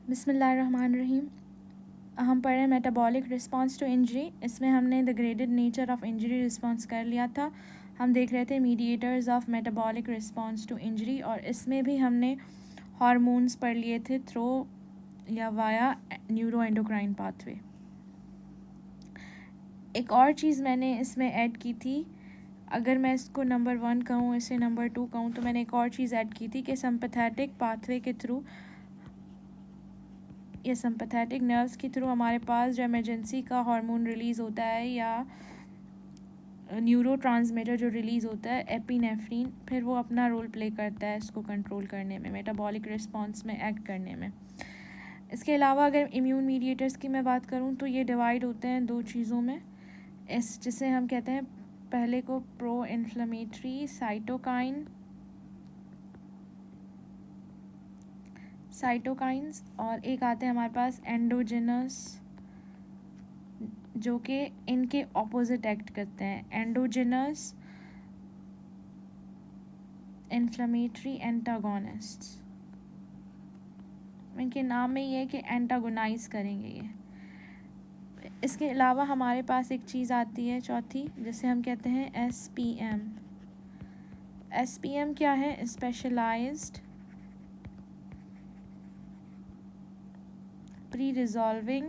बिस्मिल्लाहिर्रहमानिर्रहीम। हम पढ़ रहे हैं मेटाबॉलिक रिस्पांस टू इंजरी। इसमें हमने the graded nature of injury response कर लिया था। हम देख रहे थे mediators of metabolic response to injury, और इसमें भी हमने हार्मोन्स पढ़ लिए थे थ्रू या वाया न्यूरो एंडोक्राइन पाथवे। एक और चीज़ मैंने इसमें ऐड की थी, अगर मैं इसको नंबर 1 कहूँ, इसे नंबर 2 कहूँ, तो मैंने एक और चीज़ ऐड की थी कि सिंपैथेटिक पाथवे के थ्रू या सिंपैथेटिक नर्व्स के थ्रू हमारे पास जो इमरजेंसी का हार्मोन रिलीज़ होता है या न्यूरो ट्रांसमीटर जो रिलीज़ होता है एपिनेफ्रीन, फिर वो अपना रोल प्ले करता है इसको कंट्रोल करने में, मेटाबॉलिक रिस्पांस में एक्ट करने में। इसके अलावा अगर इम्यून मीडिएटर्स की मैं बात करूँ तो ये डिवाइड होते हैं 2 चीज़ों में, जिसे हम कहते हैं पहले को प्रो इन्फ्लेमेटरी साइटोकाइंस और एक आते हैं हमारे पास एंडोजेनस, जो कि इनके ऑपोजिट एक्ट करते हैं। एंडोजेनस इन्फ्लेमेटरी एंटागोनिस्ट्स, इनके नाम में ये है कि एंटागोनाइज करेंगे ये। इसके अलावा हमारे पास एक चीज़ आती है चौथी, जिसे हम कहते हैं एसपीएम। एसपीएम क्या है? स्पेशलाइज्ड प्री रिजॉल्विंग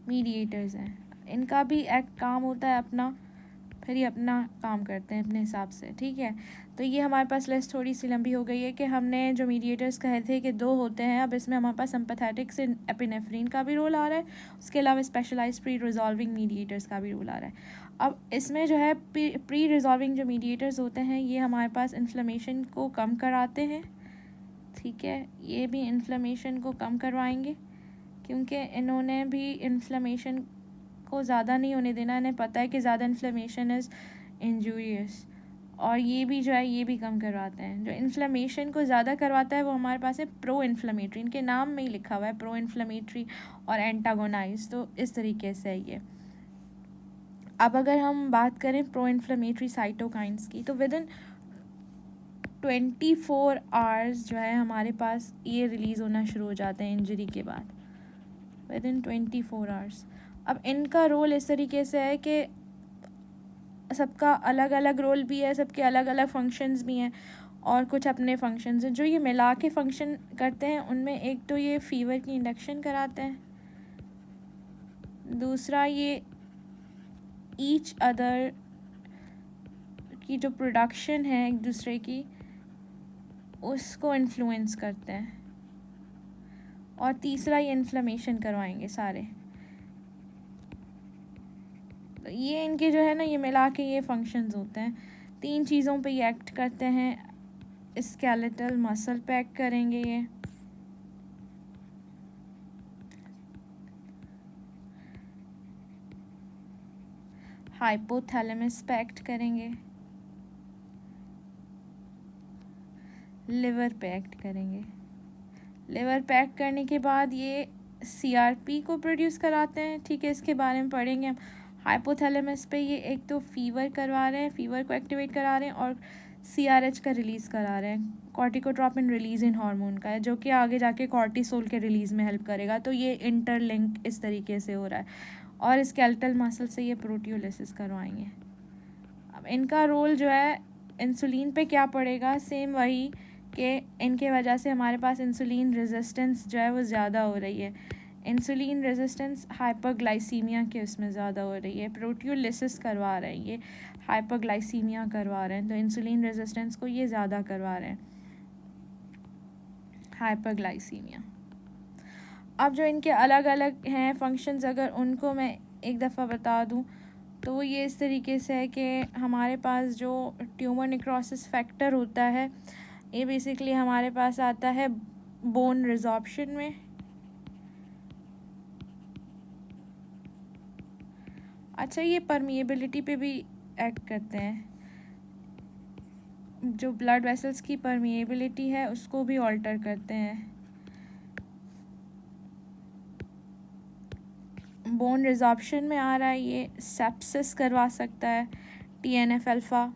मीडिएटर्स हैं। इनका भी एक्ट काम होता है अपना, फिर ये अपना काम करते हैं अपने हिसाब से, ठीक है। तो ये हमारे पास लिस्ट थोड़ी सी लंबी हो गई है कि हमने जो मीडिएटर्स कहे थे कि 2 होते हैं, अब इसमें हमारे पास सिंपैथेटिक से एपिनेफ्रीन का भी रोल आ रहा है, उसके अलावा स्पेशलाइज्ड प्री रिजॉल्विंग मीडिएटर्स का भी रोल आ रहा है। अब इसमें जो है प्री रिजॉल्विंग जो मीडिएटर्स होते हैं ये हमारे पास इन्फ्लेमेशन को कम कराते हैं, ठीक है। ये भी इन्फ्लेमेशन को कम करवाएंगे क्योंकि इन्होंने भी इन्फ्लेमेशन को ज़्यादा नहीं होने देना, इन्हें पता है कि ज़्यादा इन्फ्लेमेशन इज़ इंजूरियस, और ये भी जो है ये भी कम करवाते हैं। जो इन्फ्लेमेशन को ज़्यादा करवाता है वो हमारे पास है प्रो इन्फ्लेमेटरी, इनके नाम में ही लिखा हुआ है प्रो इन्फ्लेमेटरी और एंटागोनाइज, तो इस तरीके से है ये। अब अगर हम बात करें प्रो इन्फ्लेमेटरी साइटोकाइंस की, तो विद इन 24 आवर्स जो है हमारे पास ये रिलीज़ होना शुरू हो जाते हैं इंजरी के बाद, विद इन 24 आवर्स। अब इनका रोल इस तरीके से है कि सबका अलग अलग रोल भी है, सबके अलग अलग फंक्शंस भी हैं और कुछ अपने फंक्शंस हैं। जो ये मिला के फंक्शन करते हैं उनमें एक तो ये फीवर की इंडक्शन कराते हैं, दूसरा ये ईच अदर की जो प्रोडक्शन है एक दूसरे की उसको इन्फ्लुएंस करते हैं, और तीसरा ये इन्फ्लेमेशन करवाएंगे सारे। तो ये इनके जो है ना ये मिला के ये फंक्शंस होते हैं। 3 चीज़ों पे ये एक्ट करते हैं। स्केलेटल मसल पे एक्ट करेंगे ये, हाइपोथैलेमस पे एक्ट करेंगे, लिवर पे एक्ट करेंगे। लिवर पे एक्ट करने के बाद ये सीआरपी को प्रोड्यूस कराते हैं, ठीक है, इसके बारे में पढ़ेंगे हम। हाइपोथैलेमस पे ये एक तो फीवर करवा रहे हैं, फीवर को एक्टिवेट करा रहे हैं, और सीआरएच का रिलीज़ करा रहे हैं, कॉर्टिकोट्रोपिन रिलीज इन हार्मोन का है, जो कि आगे जाके कॉर्टिसोल के रिलीज़ में हेल्प करेगा। तो ये इंटरलिंक इस तरीके से हो रहा है, और स्केलेटल मसल से ये प्रोटियोलिसिस करवाएंगे। अब इनका रोल जो है इंसुलिन पे क्या पड़ेगा, सेम वही कि इनके वजह से हमारे पास इंसुलिन रेजिस्टेंस जो है वो ज़्यादा हो रही है। इंसुलिन रेजिस्टेंस हाइपरग्लाइसीमिया के उसमें ज़्यादा हो रही है, प्रोटियोलिसिस करवा रहे हैं, ये हाइपरग्लाइसीमिया करवा रहे हैं, तो इंसुलिन रेजिस्टेंस को ये ज़्यादा करवा रहे हैं, हाइपरग्लाइसीमिया। अब जो इनके अलग अलग हैं फंक्शंस, अगर उनको मैं एक दफ़ा बता दूं तो वो ये इस तरीके से है कि हमारे पास जो ट्यूमर नेक्रोसिस फैक्टर होता है ये बेसिकली हमारे पास आता है बोन रिजॉर्प्शन में। अच्छा, ये परमिएबिलिटी पे भी एक्ट करते हैं, जो ब्लड वेसल्स की परमिएबिलिटी है उसको भी ऑल्टर करते हैं। बोन रिजॉर्प्शन में आ रहा है, ये सेप्सिस करवा सकता है, टीएनएफ अल्फ़ा।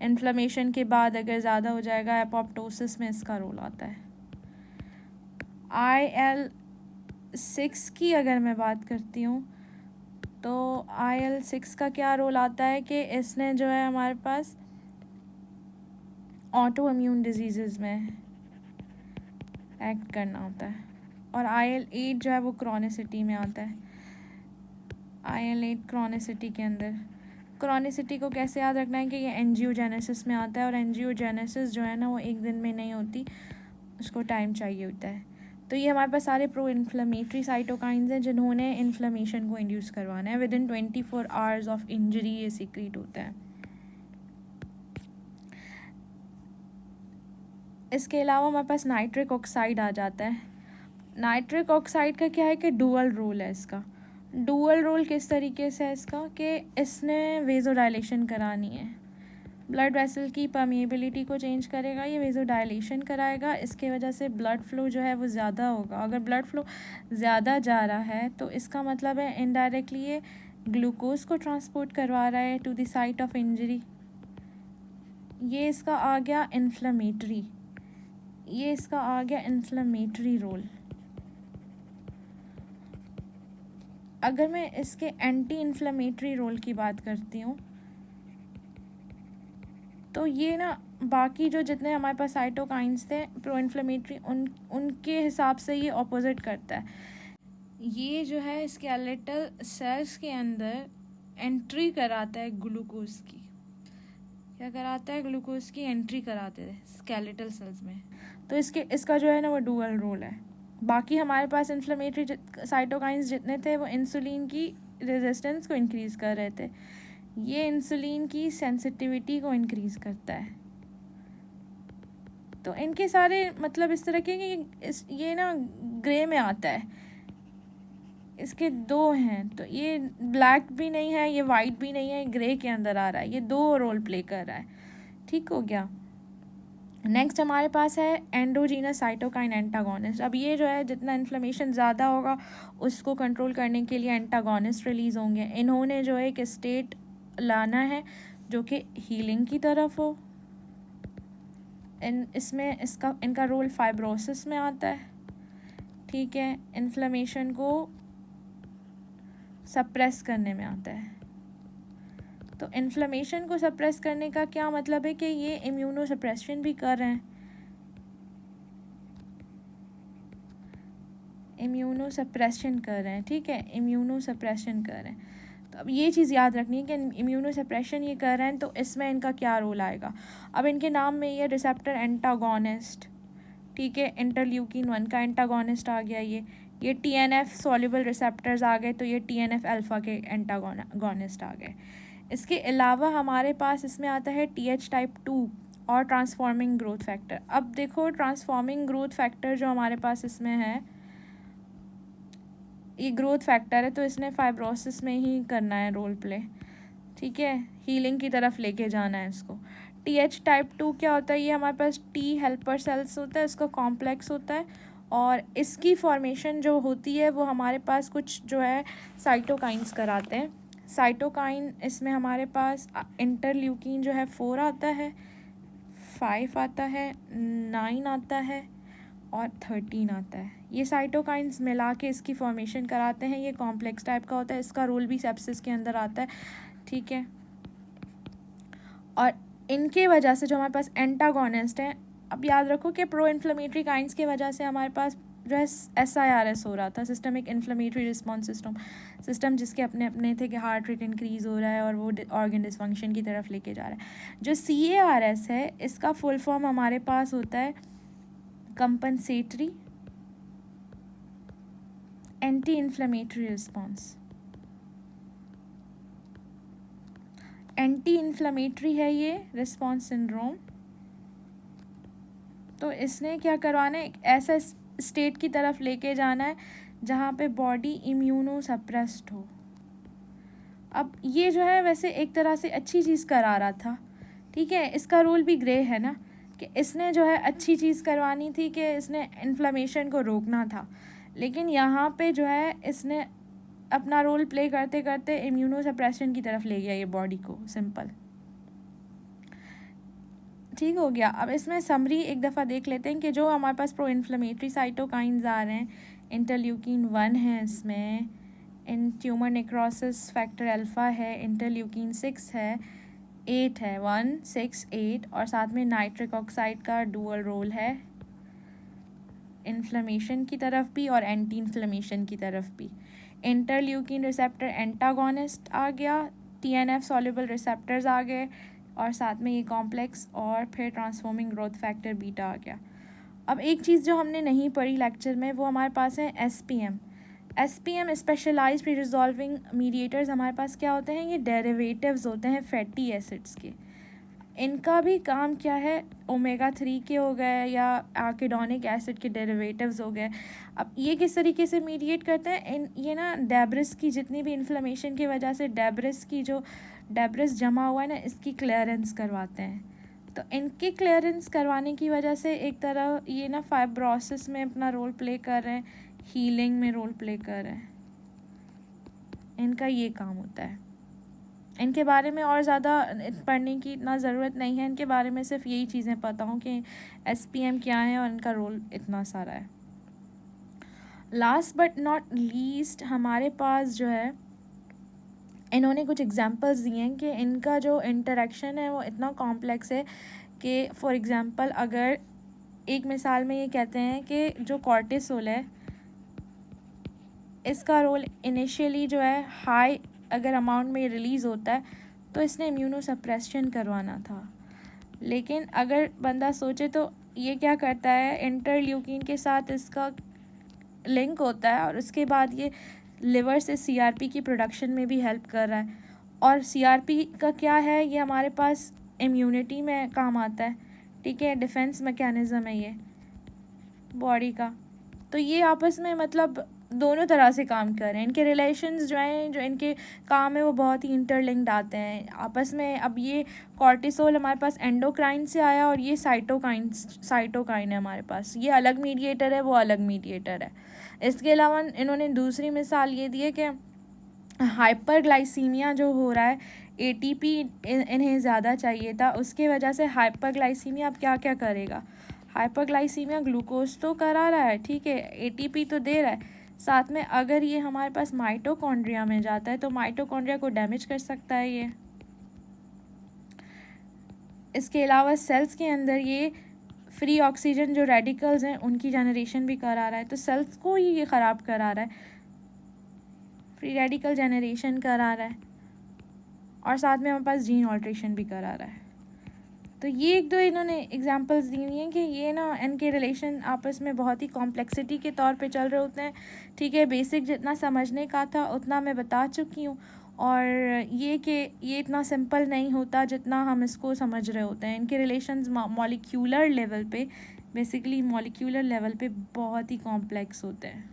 इन्फ्लेमेशन के बाद अगर ज़्यादा हो जाएगा एपोप्टोसिस में इसका रोल आता है। IL-6 की अगर मैं बात करती हूँ तो IL-6 का क्या रोल आता है कि इसने जो है हमारे पास ऑटो इम्यून डिजीज़ में एक्ट करना होता है, और IL-8 जो है वो क्रॉनिसिटी में आता है। IL-8 क्रॉनिसिटी के अंदर, क्रॉनिसिटी को कैसे याद रखना है कि ये एंजियोजेनेसिस में आता है, और एंजियोजेनेसिस जो है ना वो एक दिन में नहीं होती, उसको टाइम चाहिए होता है। तो ये हमारे पास सारे प्रो इन्फ्लेमेटरी साइटोकाइंस हैं जिन्होंने इन्फ्लेमेशन को इंड्यूस करवाना है। विदिन 24 आवर्स ऑफ इंजरी ये सीक्रेट होता है। इसके अलावा हमारे पास नाइट्रिक ऑक्साइड आ जाता है। नाइट्रिक ऑक्साइड का क्या है कि डुअल रोल है इसका। डुअल रोल किस तरीके से है इसका कि इसने वेज़ोडाइलेशन करानी है, ब्लड वेसल की परमिएबिलिटी को चेंज करेगा, ये वेज़ोडाइलेशन कराएगा, इसके वजह से ब्लड फ्लो जो है वो ज़्यादा होगा। अगर ब्लड फ्लो ज़्यादा जा रहा है तो इसका मतलब है इनडायरेक्टली ये ग्लूकोज को ट्रांसपोर्ट करवा रहा है to the site of injury. ये इसका आ गया इन्फ्लेमेटरी, ये इसका आ गया इन्फ्लेमेटरी रोल। अगर मैं इसके एंटी इन्फ्लेमेटरी रोल की बात करती हूँ तो ये ना बाकी जो जितने हमारे पास साइटोकाइंस थे प्रो इन्फ्लेमेटरी उनके हिसाब से ये ऑपोजिट करता है। ये जो है स्केलेटल सेल्स के अंदर एंट्री कराता है ग्लूकोज की। क्या कराता है? ग्लूकोज की एंट्री कराते हैं स्केलेटल सेल्स में। तो इसका जो है ना वो डुअल रोल है। बाकी हमारे पास इन्फ्लेमेटरी साइटोकाइंस जितने थे वो इंसुलिन की रेजिस्टेंस को इंक्रीज़ कर रहे थे, ये इंसुलिन की सेंसिटिविटी को इंक्रीज़ करता है। तो इनके सारे मतलब इस तरह के कि ये ना ग्रे में आता है, इसके दो हैं, तो ये ब्लैक भी नहीं है, ये वाइट भी नहीं है, ग्रे के अंदर आ रहा है, ये दो रोल प्ले कर रहा है। ठीक हो गया। नेक्स्ट हमारे पास है एंडोजीनस साइटोकाइन एंटागोनिस्ट। अब ये जो है जितना इन्फ्लेमेशन ज़्यादा होगा उसको कंट्रोल करने के लिए एंटागोनिस्ट रिलीज़ होंगे। इन्होंने जो है एक स्टेट लाना है जो कि हीलिंग की तरफ हो। इसमें इनका रोल फाइब्रोसिस में आता है। ठीक है, इन्फ्लेमेशन को सप्रेस करने में आता है। तो इन्फ्लेमेशन को सप्रेस करने का क्या मतलब है कि ये इम्यूनो सप्रेशन भी कर रहे हैं, इम्यूनो सप्रेशन कर रहे हैं। ठीक है, इम्यूनो सप्रेशन कर रहे हैं। तो अब ये चीज़ याद रखनी है कि इम्यूनो सप्रेशन ये कर रहे हैं तो इसमें इनका क्या रोल आएगा। अब इनके नाम में ये रिसेप्टर एंटागोनिस्ट, ठीक है, इंटरल्यूकिन 1 का एंटागोनिस्ट आ गया। ये TNF सॉल्युबल रिसेप्टर्स आ गए, तो ये TNF अल्फ़ा के एंटागोनिस्ट आ गए। इसके अलावा हमारे पास इसमें आता है TH टाइप 2 और ट्रांसफॉर्मिंग ग्रोथ फैक्टर। अब देखो ट्रांसफॉर्मिंग ग्रोथ फैक्टर जो हमारे पास इसमें है, ये ग्रोथ फैक्टर है, तो इसने फाइब्रोसिस में ही करना है रोल प्ले। ठीक है, हीलिंग की तरफ लेके जाना है इसको। TH टाइप 2 क्या होता है? ये हमारे पास T हेल्पर सेल्स होता है, इसका कॉम्प्लेक्स होता है, और इसकी फॉर्मेशन जो होती है वो हमारे पास कुछ जो है साइटोकाइंस कराते हैं। साइटोकाइन इसमें हमारे पास इंटरल्यूकिन जो है 4 आता है, 5 आता है, 9 आता है और 13 आता है। ये साइटोकाइंस मिला के इसकी फॉर्मेशन कराते हैं। ये कॉम्प्लेक्स टाइप का होता है, इसका रोल भी सेप्सिस के अंदर आता है। ठीक है, और इनके वजह से जो हमारे पास एंटागोनिस्ट हैं, अब याद रखो कि प्रो इन्फ्लेमेटरी काइंस की वजह से हमारे पास जो है SIRS हो रहा था, सिस्टमिक इन्फ्लेमेटरी रिस्पॉन्स सिस्टम जिसके अपने अपने थे कि हार्ट रेट इंक्रीज़ हो रहा है और वो ऑर्गन डिसफंक्शन की तरफ लेके जा रहा है। जो CARS है इसका फुल फॉर्म हमारे पास होता है compensatory anti inflammatory response. Anti inflammatory है ये रिस्पॉन्स सिंड्रोम। तो इसने क्या करवाना है, एक ऐसा स्टेट की तरफ लेके जाना है जहाँ पे बॉडी इम्यूनो सप्रेस्ड हो। अब ये जो है वैसे एक तरह से अच्छी चीज़ करा रहा था। ठीक है, इसका रोल भी ग्रे है ना, कि इसने जो है अच्छी चीज़ करवानी थी कि इसने इन्फ्लेमेशन को रोकना था, लेकिन यहाँ पे जो है इसने अपना रोल प्ले करते करते इम्यूनो सप्रेशन की तरफ ले गया ये बॉडी को, सिंपल। ठीक हो गया। अब इसमें समरी एक दफ़ा देख लेते हैं कि जो हमारे पास प्रो इन्फ्लेमेटरी साइटोकाइंस आ रहे हैं, इंटरल्यूकिन 1 है इसमें, इन ट्यूमर नेक्रोसिस फैक्टर अल्फ़ा है, इंटरल्यूकिन 6 है, 8 है, 1 6 8, और साथ में नाइट्रिक ऑक्साइड का डुअल रोल है इन्फ्लेमेशन की तरफ भी और एंटी इन्फ्लेमेशन की तरफ भी। इंटरल्यूकिन रिसेप्टर एंटागोनिस्ट आ गया, TNF सॉल्युबल रिसेप्टर्स आ गए, और साथ में ये कॉम्प्लेक्स और फिर ट्रांसफॉर्मिंग ग्रोथ फैक्टर बीटा आ गया। अब एक चीज़ जो हमने नहीं पढ़ी लेक्चर में वो हमारे पास है SPM specialised pre resolving mediators. हमारे पास क्या होते हैं, ये डेरिवेटिव्स होते हैं फैटी एसिड्स के। इनका भी काम क्या है, ओमेगा 3 के हो गए या आर्किडोनिक एसिड के डेरिवेटिव्स हो गए। अब ये किस तरीके से मीडिएट करते हैं, ये ना डेब्रिस की जितनी भी इन्फ्लेमेशन की वजह से डेब्रिस जमा हुआ है ना, इसकी क्लियरेंस करवाते हैं। तो इनकी क्लियरेंस करवाने की वजह से एक तरह ये ना फाइब्रोसिस में अपना रोल प्ले कर रहे हैं, हीलिंग में रोल प्ले कर रहे हैं, इनका ये काम होता है। इनके बारे में और ज़्यादा पढ़ने की इतना ज़रूरत नहीं है, इनके बारे में सिर्फ यही चीज़ें पता हों कि SPM क्या है और इनका रोल इतना सारा है। लास्ट बट नॉट लीस्ट हमारे पास जो है, इन्होंने कुछ एग्जांपल्स दिए हैं कि इनका जो इंटरेक्शन है वो इतना कॉम्प्लेक्स है कि फॉर एग्जांपल अगर एक मिसाल में ये कहते हैं कि जो कॉर्टिसोल है इसका रोल इनिशियली जो है हाई अगर अमाउंट में रिलीज़ होता है तो इसने इम्यूनोसप्रेशन करवाना था, लेकिन अगर बंदा सोचे तो ये क्या करता है, इंटरल्यूकिन के साथ इसका लिंक होता है और उसके बाद ये लिवर से CRP की प्रोडक्शन में भी हेल्प कर रहा है। और CRP का क्या है, ये हमारे पास इम्यूनिटी में काम आता है, ठीक है, डिफेंस मैकेनिज़्म है ये बॉडी का। तो ये आपस में मतलब दोनों तरह से काम कर रहे हैं, इनके रिलेशंस जो हैं, जो इनके काम है वो बहुत ही इंटरलिंक्ड आते हैं आपस में। अब ये कॉर्टिसोल हमारे पास एंडोक्राइन से आया और ये साइटोकाइन है हमारे पास, ये अलग मीडिएटर है, वो अलग मीडिएटर है। इसके अलावा इन्होंने दूसरी मिसाल ये दी है कि हाइपरग्लाइसीमिया जो हो रहा है, ATP इन्हें ज़्यादा चाहिए था, उसके वजह से हाइपरग्लाइसीमिया अब क्या क्या करेगा, हाइपरग्लाइसीमिया ग्लूकोज तो करा रहा है, ठीक है, ATP तो दे रहा है, साथ में अगर ये हमारे पास माइटोकॉन्ड्रिया में जाता है तो माइटोकॉन्ड्रिया को डैमेज कर सकता है ये। इसके अलावा सेल्स के अंदर ये फ्री ऑक्सीजन जो रेडिकल्स हैं उनकी जनरेशन भी करा रहा है, तो सेल्स को ही ये ख़राब करा रहा है, फ्री रेडिकल जनरेशन करा रहा है, और साथ में हमारे पास जीन ऑल्ट्रेशन भी करा रहा है। तो ये एक दो इन्होंने एग्जांपल्स दी हुई हैं कि ये ना इनके रिलेशन आपस में बहुत ही कॉम्प्लेक्सिटी के तौर पे चल रहे होते हैं, ठीक है। बेसिक जितना समझने का था उतना मैं बता चुकी हूँ, और ये कि ये इतना सिंपल नहीं होता जितना हम इसको समझ रहे होते हैं। इनके रिलेशंस मॉलिक्यूलर लेवल पे, बेसिकली मॉलिक्यूलर लेवल पे बहुत ही कॉम्प्लेक्स होते हैं।